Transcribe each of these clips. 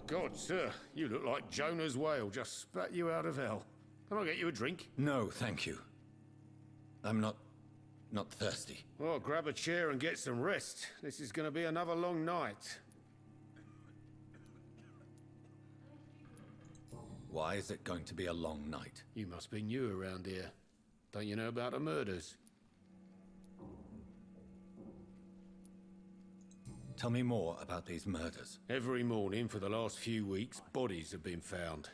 God, sir, you look like Jonah's whale just spat you out of hell. Can I get you a drink? No, thank you. I'm not thirsty. Well, grab a chair and get some rest. This is going to be another long night. Why is it going to be a long night? You must be new around here. Don't you know about the murders? Tell me more about these murders. Every morning for the last few weeks, bodies have been found.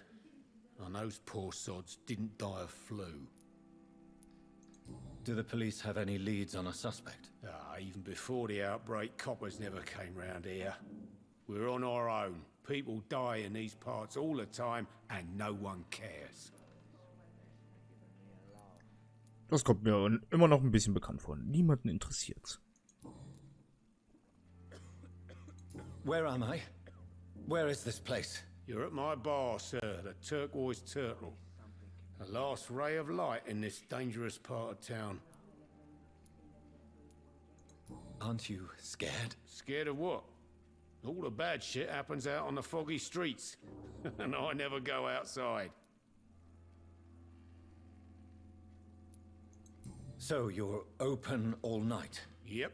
And those poor sods didn't die of flu. Do the police have any leads on a suspect? Even before the outbreak, coppers never came round here. We're on our own. People die in these parts all the time, and no one cares. Das kommt mir immer noch ein bisschen bekannt vor. Niemanden interessiert's. Where am I? Where is this place? You're at my bar, sir, the Turquoise Turtle. The last ray of light in this dangerous part of town. Aren't you scared? Scared of what? All the bad shit happens out on the foggy streets. And I never go outside. So you're open all night? Yep.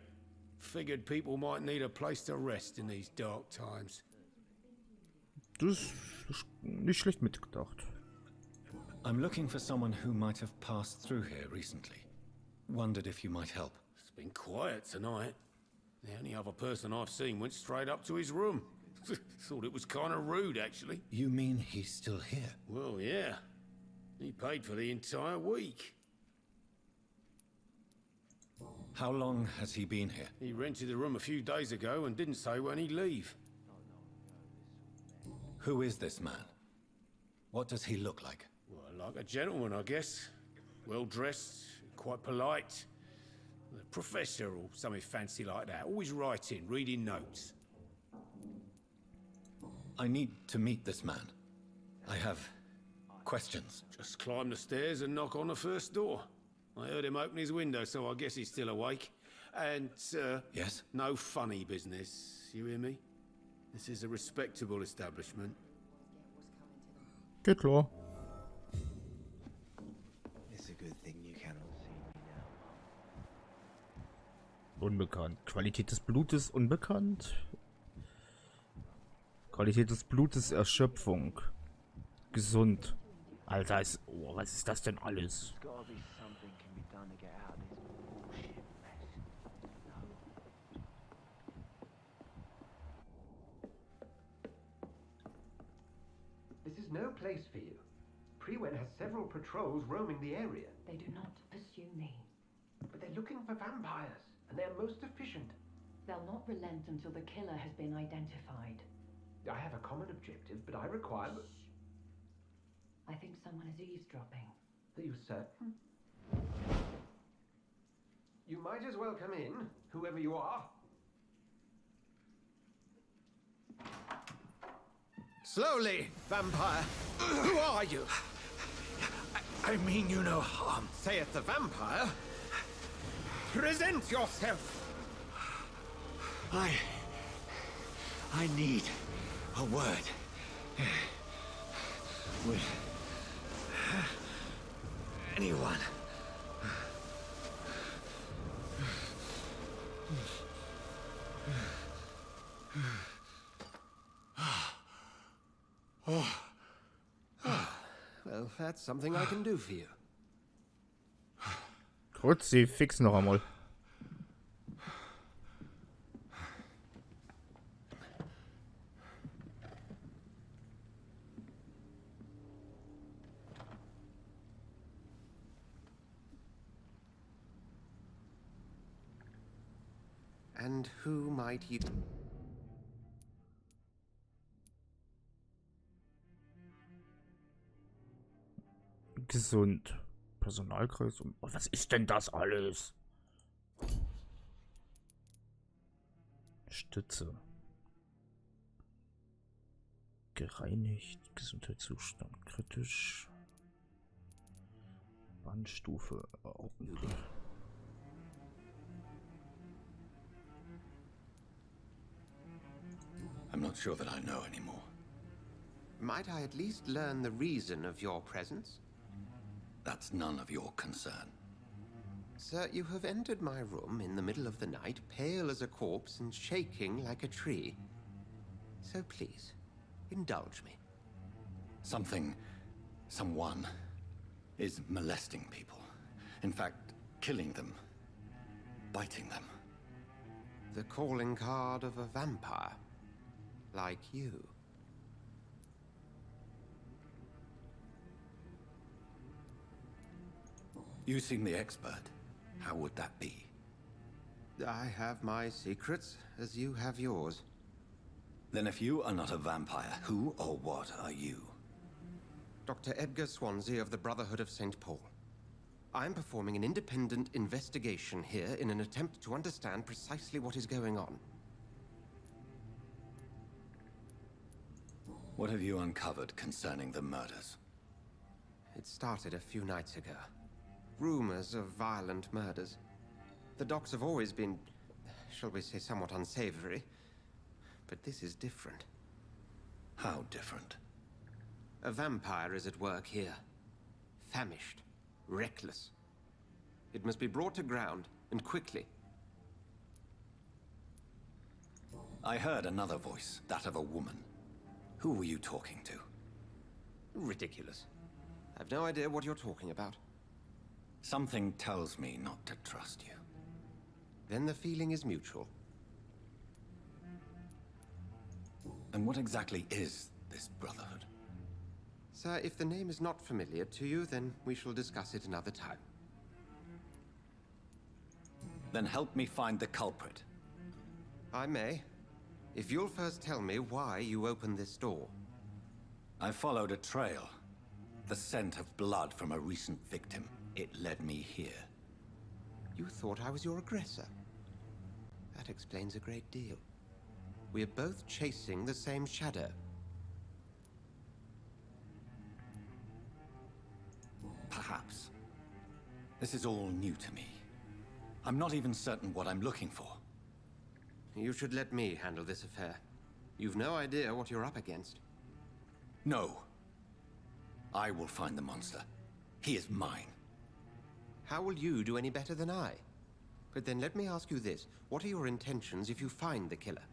Figured people might need a place to rest in these dark times. Das ist nicht schlecht mitgedacht. I'm looking for someone who might have passed through here recently. Wondered if you might help. It's been quiet tonight. The only other person I've seen went straight up to his room. Thought it was kind of rude, actually. You mean he's still here? Well, yeah. He paid for the entire week. How long has he been here? He rented the room a few days ago and didn't say when he'd leave. Who is this man? What does he look like? Well, like a gentleman, I guess. Well-dressed, quite polite. A professor or something fancy like that. Always writing, reading notes. I need to meet this man. I have questions. Just climb the stairs and knock on the first door. I heard him open his window, so I guess he's still awake. And, Yes? no funny business. You hear me? This is a respectable establishment. Geht klar. It's a good thing you cannot see me now. Unbekannt. Qualität des Blutes unbekannt. Qualität des Blutes Erschöpfung. Gesund. Alter, oh, was ist das denn alles? There's gotta be something can be done to get out of this bullshit mess. This is no place for you. Freuen has several patrols roaming the area. They do not pursue me. But they're looking for vampires, and they're most efficient. They'll not relent until the killer has been identified. I have a common objective, but I require... I think someone is eavesdropping. Are you certain? You might as well come in, whoever you are. Slowly, vampire. Who are you? I mean you no harm. Saith the vampire. Present yourself. I need a word. With anyone. Well, that's something I can do for you. Kurz sie fix noch einmal. And who might you... Gesund. Personalkreis. Oh, was ist denn das alles? Stütze. Gereinigt. Gesundheitszustand kritisch. Bandstufe. Augenblick. I'm not sure that I know anymore. Might I at least learn the reason of your presence? That's none of your concern. Sir, you have entered my room in the middle of the night, pale as a corpse and shaking like a tree. So please, indulge me. Someone is molesting people. In fact, killing them. Biting them. The calling card of a vampire. Like you. You seem the expert. How would that be? I have my secrets, as you have yours. Then if you are not a vampire, who or what are you? Dr. Edgar Swansea of the Brotherhood of St. Paul. I am performing an independent investigation here in an attempt to understand precisely what is going on. What have you uncovered concerning the murders? It started a few nights ago. Rumors of violent murders. The docs have always been, shall we say, somewhat unsavory. But this is different. How different? A vampire is at work here. Famished. Reckless. It must be brought to ground, and quickly. I heard another voice, that of a woman. Who were you talking to? Ridiculous. I've no idea what you're talking about. Something tells me not to trust you. Then the feeling is mutual. And what exactly is this Brotherhood? Sir, if the name is not familiar to you, then we shall discuss it another time. Then help me find the culprit. I may. If you'll first tell me why you opened this door. I followed a trail. The scent of blood from a recent victim. It led me here. You thought I was your aggressor. That explains a great deal. We are both chasing the same shadow. Perhaps. This is all new to me. I'm not even certain what I'm looking for. You should let me handle this affair. You've no idea what you're up against. No. I will find the monster. He is mine. How will you do any better than I? But then let me ask you this. What are your intentions if you find the killer?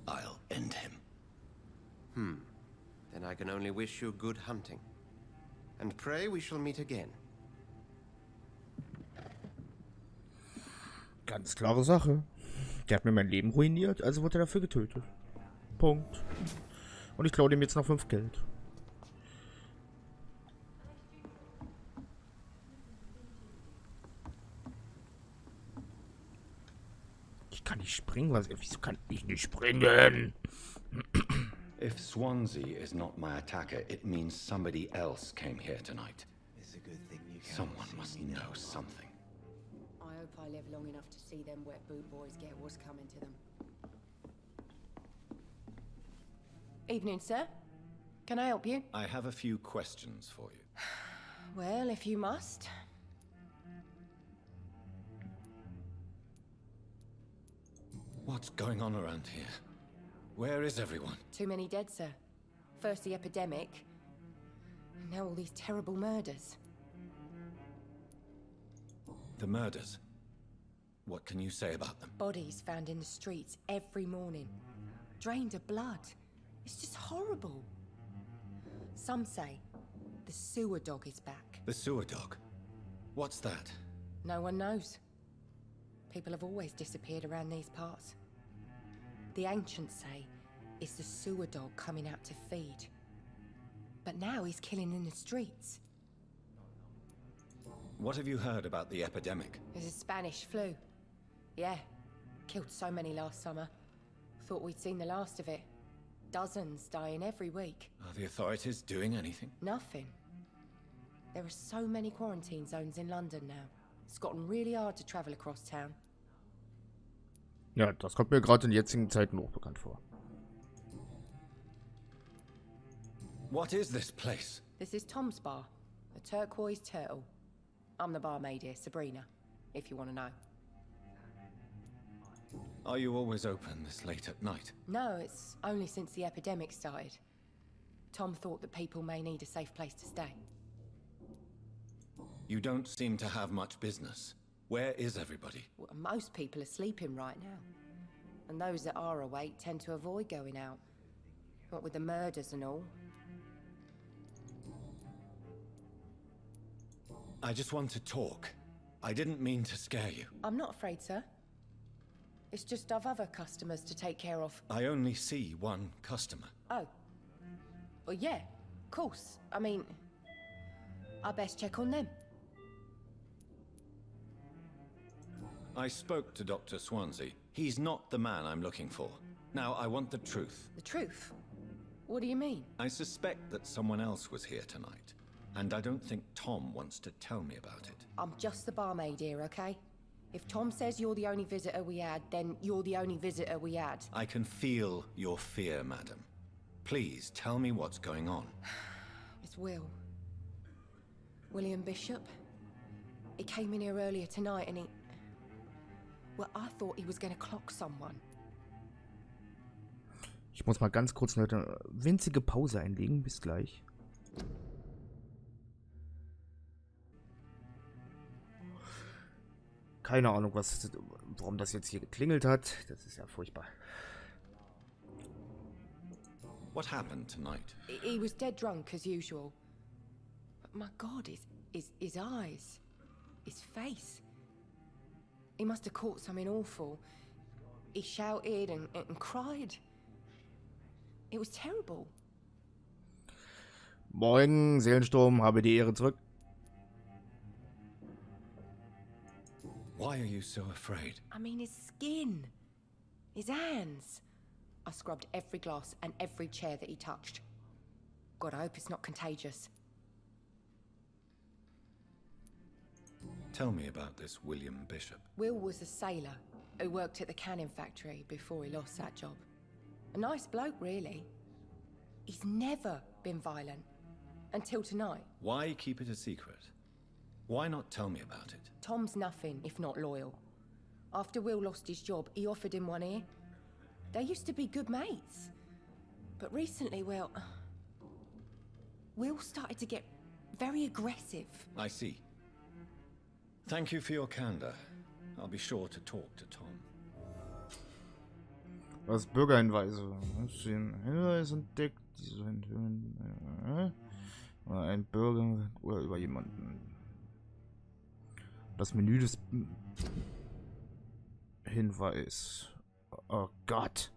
I'll end him. Then I can only wish you good hunting. And pray we shall meet again. Ganz klare Sache. Der hat mir mein Leben ruiniert, also wurde er dafür getötet. Punkt. Und ich klaue dem jetzt noch 5 Geld. Ich kann nicht springen. Wieso kann ich nicht springen? If Swansea is not my attacker, it means somebody else came here tonight. It's a good thing you Someone must know something. I hope I live long enough to see them wet boot boys get what's coming to them. Evening, sir. Can I help you? I have a few questions for you. Well, if you must. What's going on around here? Where is everyone? Too many dead, sir. First the epidemic, and now all these terrible murders. The murders. What can you say about them? Bodies found in the streets every morning. Drained of blood. It's just horrible. Some say the sewer dog is back. The sewer dog. What's that? No one knows. People have always disappeared around these parts. The ancients say it's the sewer dog coming out to feed. But now he's killing in the streets. What have you heard about the epidemic? There's a Spanish flu. Yeah, killed so many last summer. Thought we'd seen the last of it. Dozens dying every week. Are the authorities doing anything? Nothing. There are so many quarantine zones in London now. It's gotten really hard to travel across town. Ja, das kommt mir gerade in jetzigen Zeiten auch bekannt vor. What is this place? This is Tom's bar, a turquoise turtle. I'm the barmaid here, Sabrina, if you want to know. Are you always open this late at night? No, it's only since the epidemic started. Tom thought that people may need a safe place to stay. You don't seem to have much business. Where is everybody? Well, most people are sleeping right now. And those that are awake tend to avoid going out. What with the murders and all. I just want to talk. I didn't mean to scare you. I'm not afraid, sir. It's just I've other customers to take care of. I only see one customer. Oh. Well, yeah, of course. I mean, I best check on them. I spoke to Dr. Swansea. He's not the man I'm looking for. Now, I want the truth. The truth? What do you mean? I suspect that someone else was here tonight. And I don't think Tom wants to tell me about it. I'm just the barmaid here, okay? If Tom says you're the only visitor we had, then you're the only visitor we had. I can feel your fear, madam. Please, tell me what's going on. It's Will. William Bishop. He came in here earlier tonight and he... Well, I thought he was going to clock someone. Ich muss mal ganz kurz eine winzige Pause einlegen. Bis gleich. Keine Ahnung, warum das jetzt hier geklingelt hat. Das ist ja furchtbar. What happened tonight? He was dead drunk as usual. But my God, his eyes, his face. He must have caught something awful. He shouted and cried. It was terrible. Moin, Seelensturm, habe die Ehre zurück. Why are you so afraid? I mean, his skin, his hands. I scrubbed every glass and every chair that he touched. God, I hope it's not contagious. Tell me about this William Bishop. Will was a sailor who worked at the canning factory before he lost that job. A nice bloke, really. He's never been violent. Until tonight. Why keep it a secret? Why not tell me about it? Tom's nothing if not loyal. After Will lost his job, he offered him one ear. They used to be good mates. But recently, well... Will started to get very aggressive. I see. Thank you for your candor. I'll be sure to talk to Tom. Was Bürgerhinweise? Hinweis entdeckt. Ein Bürger oder über jemanden. Das Menü des Hinweis. Oh Gott.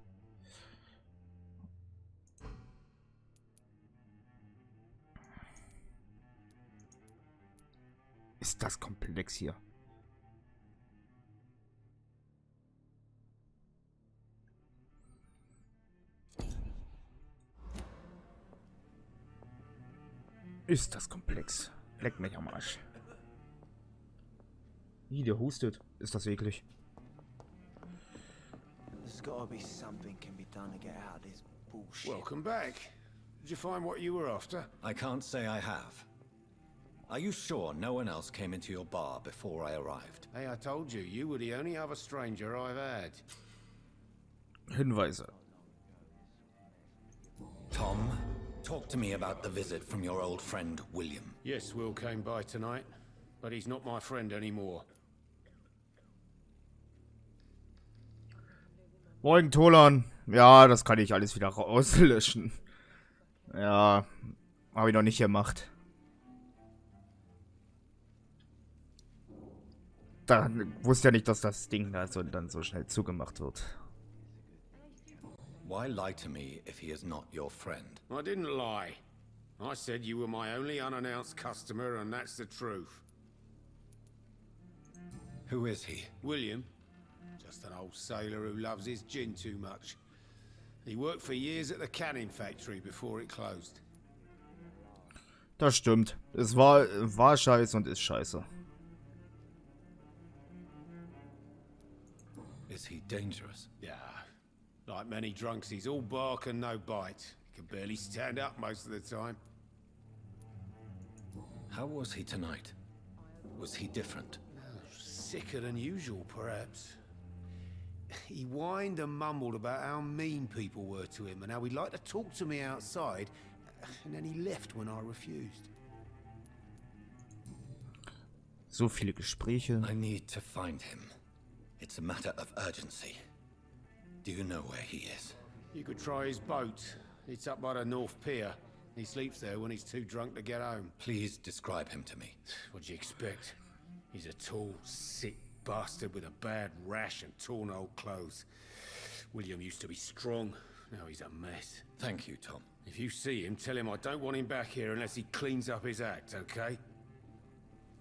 Ist das komplex hier? Ist das komplex? Leck mich am Arsch. Wie, der hustet. Ist das eklig? There's gotta be something can be done to get out of this bullshit. Welcome back. Did you find what you were after? I can't say I have. Are you sure no one else came into your bar before I arrived? Hey, I told you, you were the only other stranger I've had. Hinweise. Tom, talk to me about the visit from your old friend, William. Yes, Will came by tonight, but he's not my friend anymore. Moin, Tolan. Ja, das kann ich alles wieder rauslöschen. Ja, habe ich noch nicht gemacht. Da wusste ja nicht, dass das Ding da dann so schnell zugemacht wird. Why lie to me if he is not your friend? I didn't lie. I said you were my only unannounced customer, and that's the truth. Who is he? William. Just an old sailor who loves his gin too much. He worked for years at the canning factory before it closed. Das stimmt. Es war scheiße und ist scheiße. Is he dangerous? Yeah. Like many drunks, he's all bark and no bite. He can barely stand up most of the time. How was he tonight? Was he different? Sicker than usual, perhaps. He whined and mumbled about how mean people were to him and how he'd like to talk to me outside, and then he left when I refused. So viele Gespräche. I need to find him. It's a matter of urgency. Do you know where he is? You could try his boat. It's up by the North Pier. He sleeps there when he's too drunk to get home. Please describe him to me. What'd you expect? He's a tall, sick bastard with a bad rash and torn old clothes. William used to be strong. Now he's a mess. Thank you, Tom. If you see him, tell him I don't want him back here unless he cleans up his act, okay?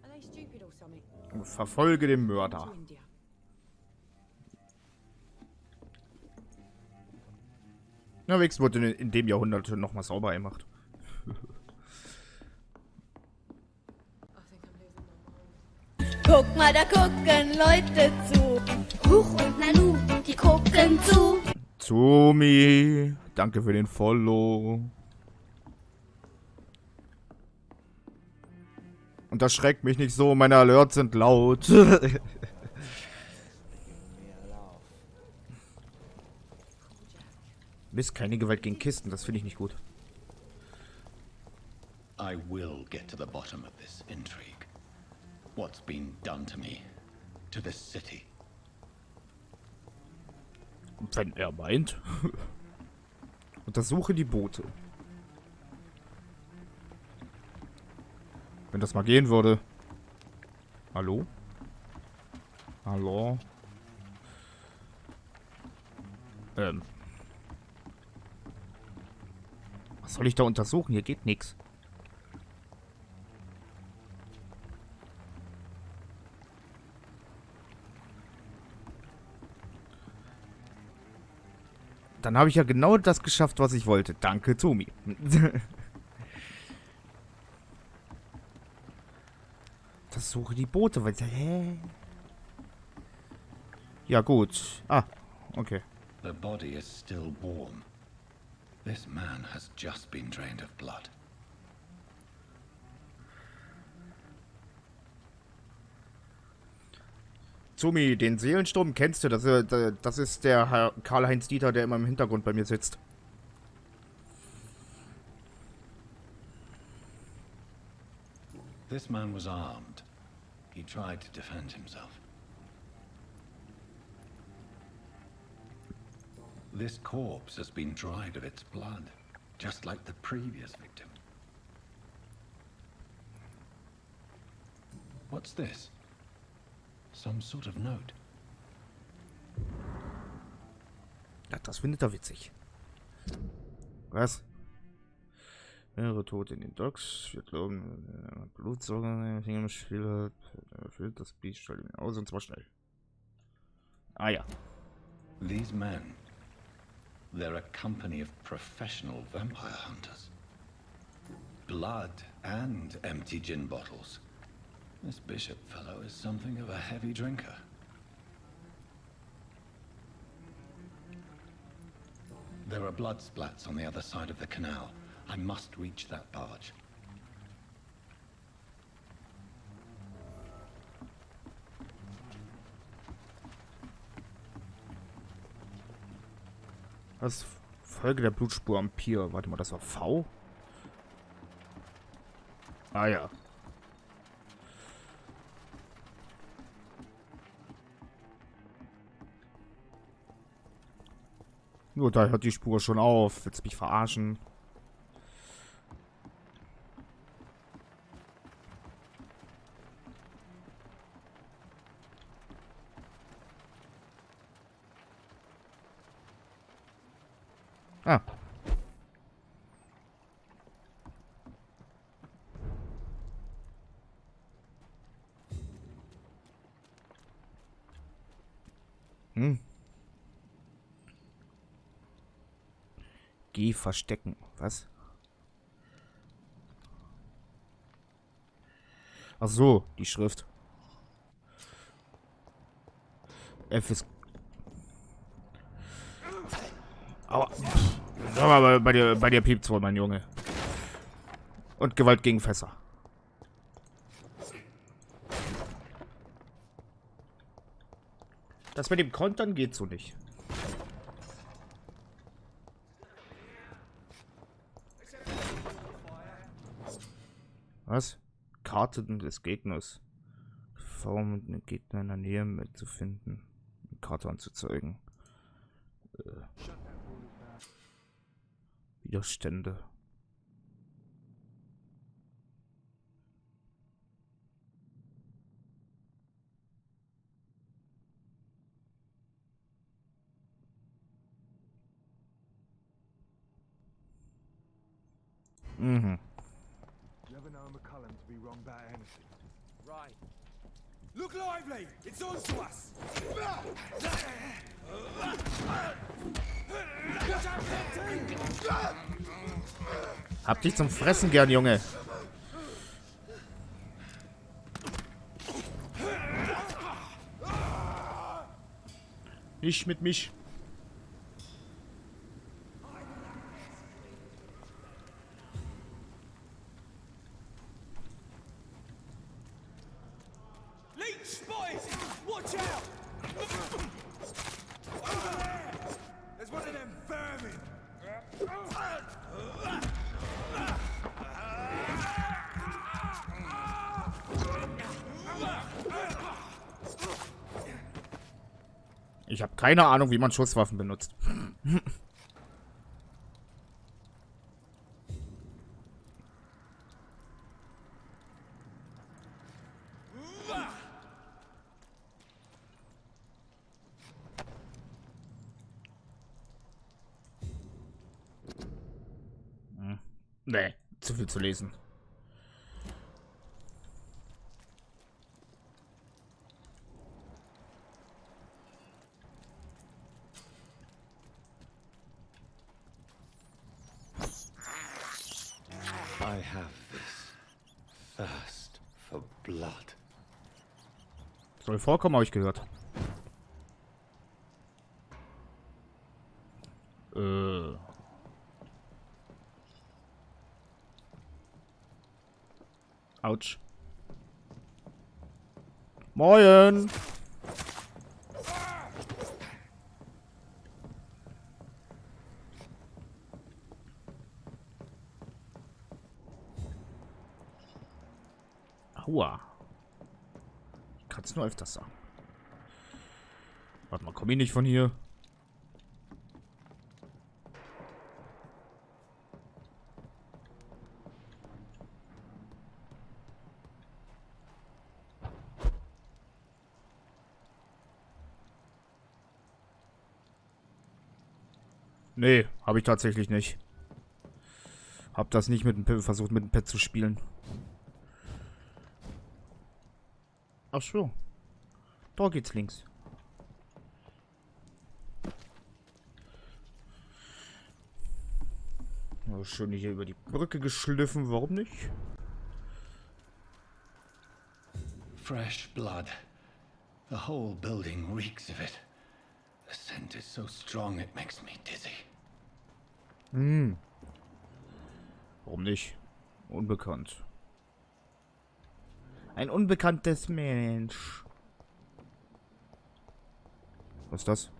Are they stupid or something? Verfolge den Mörder. To India. Na, wenigstens wurde in dem Jahrhundert nochmal sauber gemacht. Guck mal, da gucken Leute zu. Huch und Nanu, die gucken zu. Tommy, danke für den Follow. Und das schreckt mich nicht so, meine Alerts sind laut. Mist, keine Gewalt gegen Kisten, das finde ich nicht gut. I will get to the bottom of this intrigue. What's been done to me, to this city? Wenn er meint. Untersuche die Boote. Wenn das mal gehen würde. Hallo? Hallo? Was soll ich da untersuchen? Hier geht nichts. Dann habe ich ja genau das geschafft, was ich wollte. Danke, Tommy. Untersuche die Boote, weil... Hä? Ja, gut. Ah, okay. The body is still warm. This man has just been drained of blood. Tommy, den Seelensturm kennst du. Das ist der Herr Karl-Heinz Dieter, der immer im Hintergrund bei mir sitzt. This man was armed. He tried to defend himself. This corpse has been dried of its blood, just like the previous victim. What's this? Some sort of note. Ja, das findet er witzig. Was? Mehrere Tote in den Docks. Wir glauben, Blutsorgen im Spiel hat. Erfüllt das Biest, stellt ihn aus und zwar schnell. Ah ja. These men, they're a company of professional vampire hunters. Blood and empty gin bottles. This bishop fellow is something of a heavy drinker. There are blood splats on the other side of the canal. I must reach that barge. Was? Folge der Blutspur am Pier. Warte mal, das war V? Ah ja. Nur da hört die Spur schon auf. Willst du mich verarschen? Ah. Geh verstecken. Was? Ach so, die Schrift. F ist... Aua. Aber bei dir piept's wohl, mein Junge. Und Gewalt gegen Fässer. Das mit dem Kontern geht so nicht. Was? Karten des Gegners. Formen den Gegner in der Nähe mitzufinden. Karte anzuzeigen. Widerstände. Mhm. Right. Look lively! It's on to us! Hab dich zum Fressen gern, Junge. Nicht mit mich. Leech spotted! Watch out! Over there! There's one of them vermin! Ich habe keine Ahnung, wie man Schusswaffen benutzt. Nee, zu viel zu lesen. I have this thirst for blood. Soll vorkommen, habe ich gehört. Autsch. Moin. Aua. Ich kann es nur öfters sagen. Warte mal, komm ich nicht von hier? Nee, habe ich tatsächlich nicht. Hab das nicht mit dem Pad versucht, mit dem Pad zu spielen. Ach so. Da geht's links. Oh, schön hier über die Brücke geschliffen, warum nicht? Fresh blood. The whole building reeks of it. The scent is so strong it makes me dizzy. Hm. Warum nicht? Unbekannt. Ein unbekanntes Mensch. Was ist das?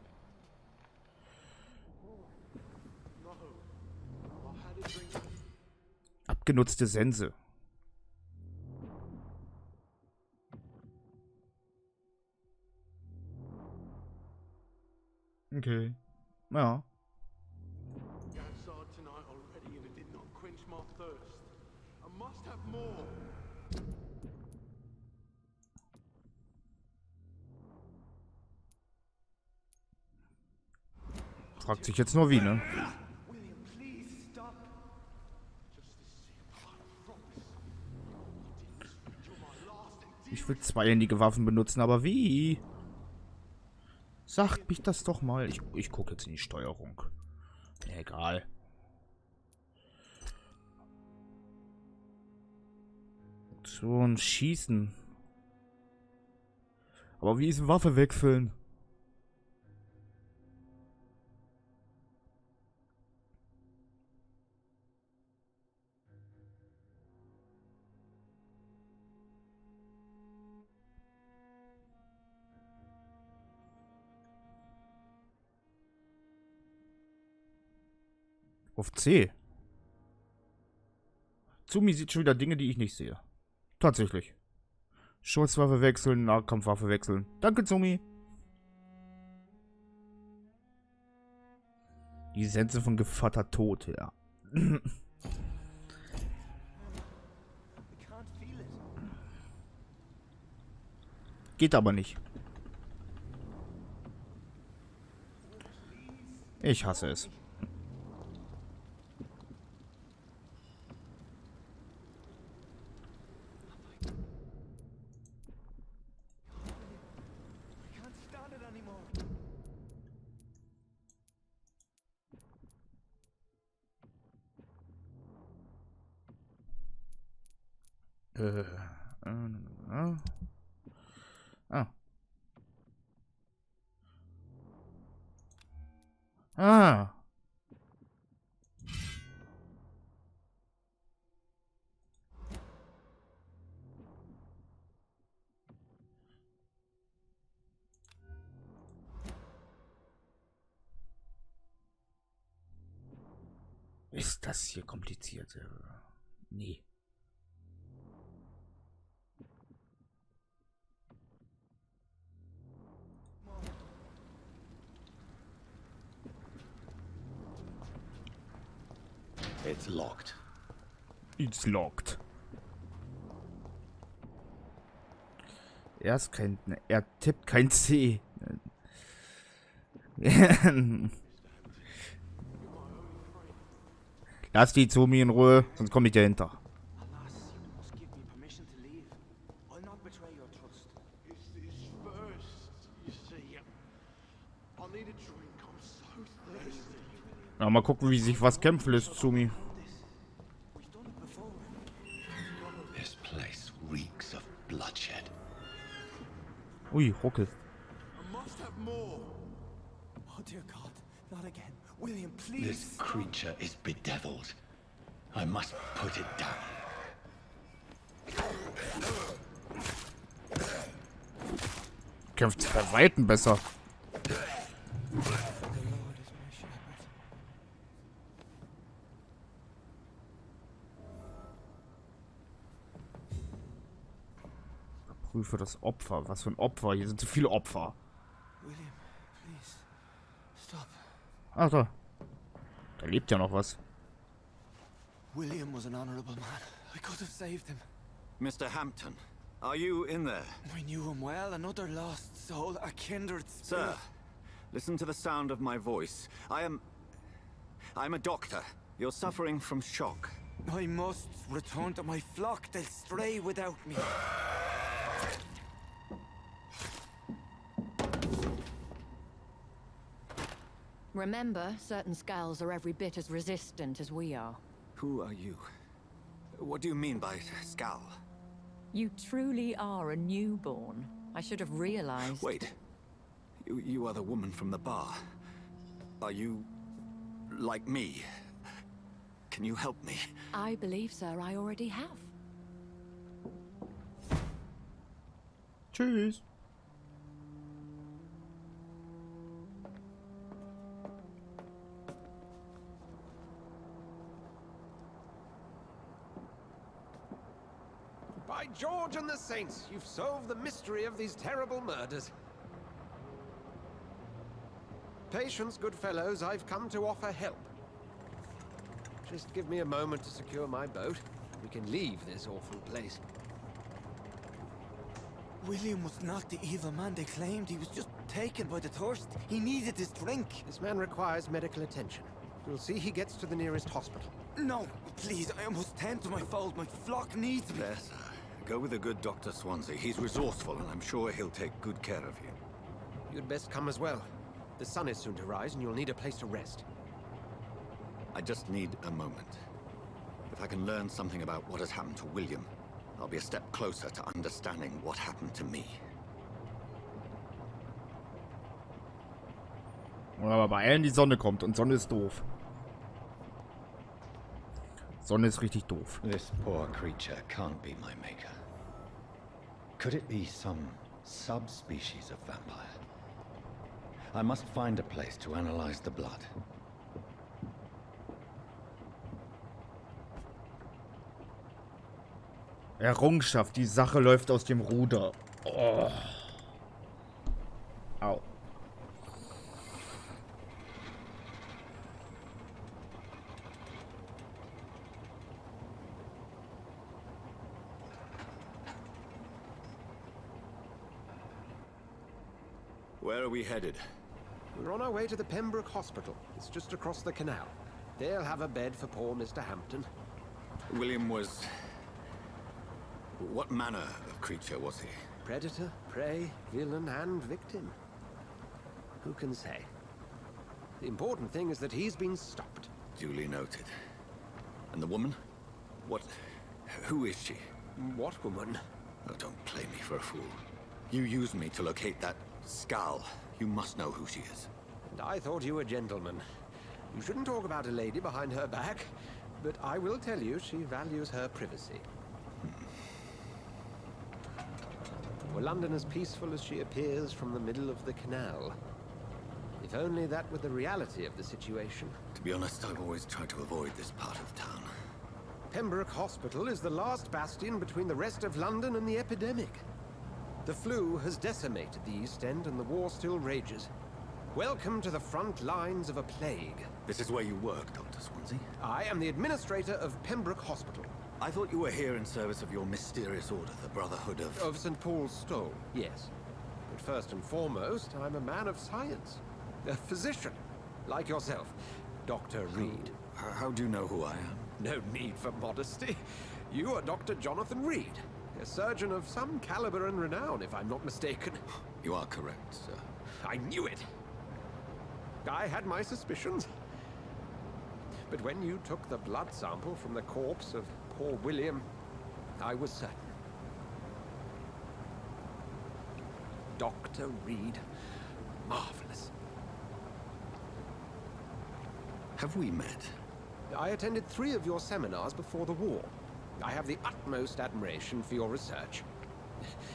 Abgenutzte Sense. Okay. Ja. Fragt sich jetzt nur wie, ne? Ich will zweihändige Waffen benutzen, aber wie? Sagt mich das doch mal. Ich gucke jetzt in die Steuerung. Egal. So ein Schießen. Aber wie ist Waffe wechseln? Auf C. Zumi sieht schon wieder Dinge, die ich nicht sehe. Tatsächlich. Schusswaffe wechseln, Nahkampfwaffe wechseln. Danke, Zumi. Die Sense von Gevatter Tod, ja. Geht aber nicht. Ich hasse es. Ah. Ah. Ist das hier kompliziert? Nee. It's locked. It's locked. Er tippt kein C. Lass die Zumi in Ruhe, sonst komme ich dahinter. Ja, mal gucken, wie sich was kämpfen lässt, Zumi. This place reeks of bloodshed. Ui, Ruckel. This creature is bedeviled. I must put it down. Kämpft bei Weitem besser. Prüfe das Opfer. Was für ein Opfer? Hier sind zu viele Opfer. William, please, stop. Ach da. Da lebt ja noch was. William was an honorable man. I could have saved him. Mr. Hampton, are you in there? I knew him well, another lost soul, a kindred spirit. Sir, listen to the sound of my voice. I'm a doctor. You're suffering from shock. I must return to my flock. They'll stray without me. Remember, certain skulls are every bit as resistant as we are. Who are you? What do you mean by scowl? You truly are a newborn. I should have realized. Wait. You are the woman from the bar. Are you like me? Can you help me? I believe, sir, I already have. Tschüss. By George and the Saints, you've solved the mystery of these terrible murders. Patience, good fellows, I've come to offer help. Just give me a moment to secure my boat. We can leave this awful place. William was not the evil man they claimed. He was just taken by the thirst. He needed his drink. This man requires medical attention. You'll see he gets to the nearest hospital. No, please, I must tend to my fold. My flock needs me. There, sir. Go with the good Dr. Swansea. He's resourceful, and I'm sure he'll take good care of you. You'd best come as well. The sun is soon to rise, and you'll need a place to rest. I just need a moment. If I can learn something about what has happened to William, I'll be a step closer to understanding what happened to me. Aber bei allen die Sonne kommt und Sonne ist doof. Sonne ist richtig doof. This poor creature can't be my maker. Could it be some subspecies of vampire? I must find a place to analyze the blood. Errungenschaft. Die Sache läuft aus dem Ruder. Oh. Au. Where are we headed? We're on our way to the Pembroke Hospital. It's just across the canal. They'll have a bed for poor Mr. Hampton. William was... What manner of creature was he? Predator, prey, villain, and victim. Who can say? The important thing is that he's been stopped. Duly noted. And the woman? What... Who is she? What woman? Oh, don't play me for a fool. You used me to locate that skull. You must know who she is. And I thought you a gentleman. You shouldn't talk about a lady behind her back, but I will tell you she values her privacy. Were London as peaceful as she appears from the middle of the canal? If only that were the reality of the situation. To be honest, I've always tried to avoid this part of town. Pembroke Hospital is the last bastion between the rest of London and the epidemic. The flu has decimated the East End and the war still rages. Welcome to the front lines of a plague. This is where you work, Dr. Swansea? I am the administrator of Pembroke Hospital. I thought you were here in service of your mysterious order, the Brotherhood of... Of St. Paul's Stole, yes. But first and foremost, I'm a man of science. A physician, like yourself, Dr. Reed. How do you know who I am? No need for modesty. You are Dr. Jonathan Reed, a surgeon of some caliber and renown, if I'm not mistaken. You are correct, sir. I knew it. I had my suspicions. But when you took the blood sample from the corpse of poor William, I was certain. Dr. Reed. Marvelous. Have we met? I attended 3 of your seminars before the war. I have the utmost admiration for your research.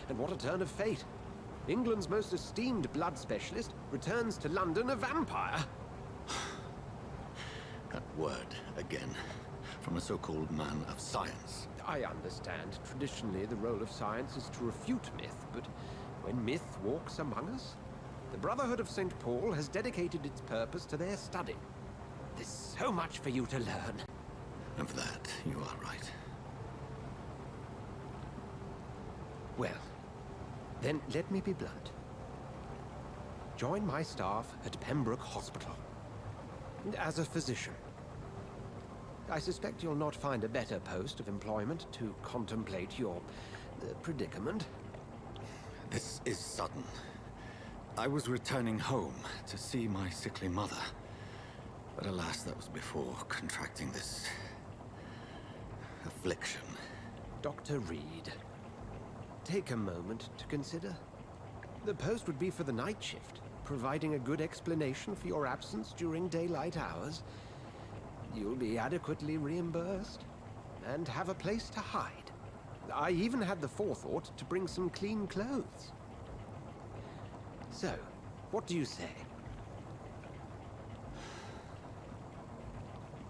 And what a turn of fate. England's most esteemed blood specialist returns to London a vampire. That word, again. From a so-called man of science. I understand. Traditionally, the role of science is to refute myth, but when myth walks among us, the Brotherhood of St. Paul has dedicated its purpose to their study. There's so much for you to learn. Of that, you are right. Well, then let me be blunt. Join my staff at Pembroke Hospital. As a physician. I suspect you'll not find a better post of employment to contemplate your predicament. This is sudden. I was returning home to see my sickly mother. But alas, that was before contracting this... affliction. Dr. Reed, take a moment to consider. The post would be for the night shift, providing a good explanation for your absence during daylight hours. You'll be adequately reimbursed, and have a place to hide. I even had the forethought to bring some clean clothes. So, what do you say?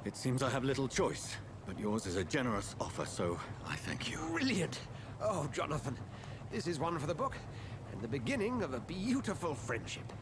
It seems I have little choice, but yours is a generous offer, so I thank you. Brilliant! Oh, Jonathan, this is one for the book, and the beginning of a beautiful friendship.